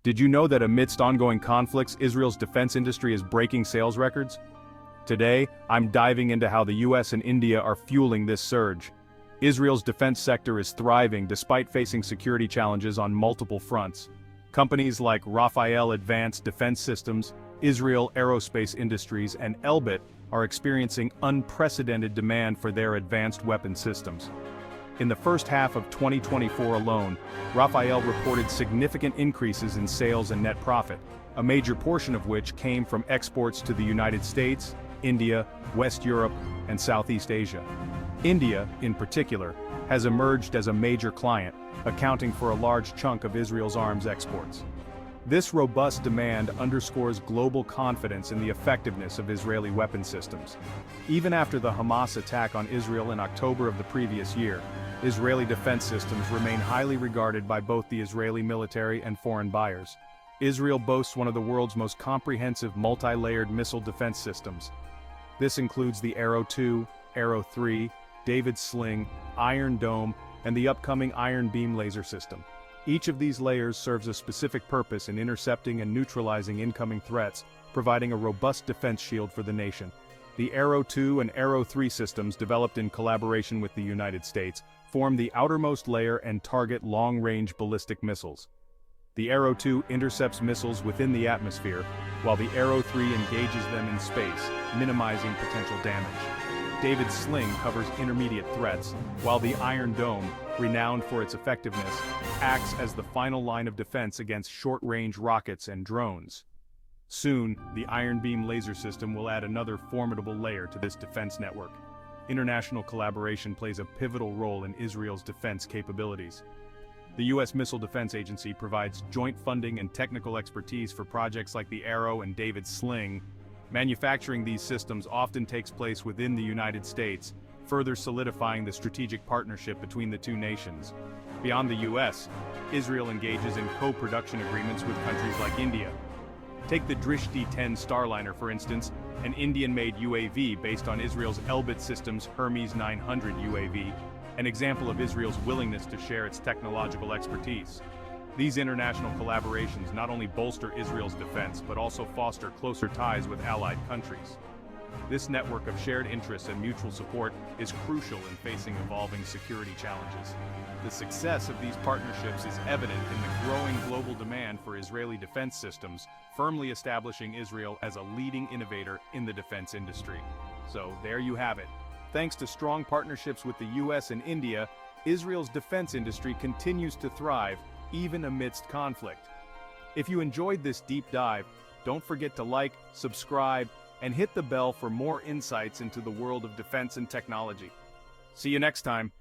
Did you know that amidst ongoing conflicts, Israel's defense industry is breaking sales records? Today, I'm diving into how the U.S. and India are fueling this surge. Israel's defense sector is thriving despite facing security challenges on multiple fronts. Companies like Rafael Advanced Defense Systems, Israel Aerospace Industries, and Elbit are experiencing unprecedented demand for their advanced weapon systems. In the first half of 2024 alone, Rafael reported significant increases in sales and net profit, a major portion of which came from exports to the United States, India, West Europe, and Southeast Asia. India, in particular, has emerged as a major client, accounting for a large chunk of Israel's arms exports. This robust demand underscores global confidence in the effectiveness of Israeli weapon systems. Even after the Hamas attack on Israel in October of the previous year, Israeli defense systems remain highly regarded by both the Israeli military and foreign buyers. Israel boasts one of the world's most comprehensive multi-layered missile defense systems. This includes the Arrow 2, Arrow 3, David's Sling, Iron Dome, and the upcoming Iron Beam laser system. Each of these layers serves a specific purpose in intercepting and neutralizing incoming threats, providing a robust defense shield for the nation. The Arrow 2 and Arrow 3 systems, developed in collaboration with the United States, form the outermost layer and target long-range ballistic missiles. The Arrow 2 intercepts missiles within the atmosphere, while the Arrow 3 engages them in space, minimizing potential damage. David's Sling covers intermediate threats, while the Iron Dome, renowned for its effectiveness, acts as the final line of defense against short-range rockets and drones. Soon, the Iron Beam laser system will add another formidable layer to this defense network. International collaboration plays a pivotal role in Israel's defense capabilities. The U.S. Missile Defense Agency provides joint funding and technical expertise for projects like the Arrow and David's Sling. Manufacturing these systems often takes place within the United States, further solidifying the strategic partnership between the two nations. Beyond the U.S., Israel engages in co-production agreements with countries like India. Take the Drishti-10 Starliner, for instance, an Indian-made UAV based on Israel's Elbit Systems Hermes 900 UAV, an example of Israel's willingness to share its technological expertise. These international collaborations not only bolster Israel's defense, but also foster closer ties with allied countries. This network of shared interests and mutual support is crucial in facing evolving security challenges. The success of these partnerships is evident in the growing global demand for Israeli defense systems, firmly establishing Israel as a leading innovator in the defense industry. So there you have it. Thanks to strong partnerships with the U.S. and India, Israel's defense industry continues to thrive, even amidst conflict. If you enjoyed this deep dive, don't forget to like, subscribe, and hit the bell for more insights into the world of defense and technology. See you next time.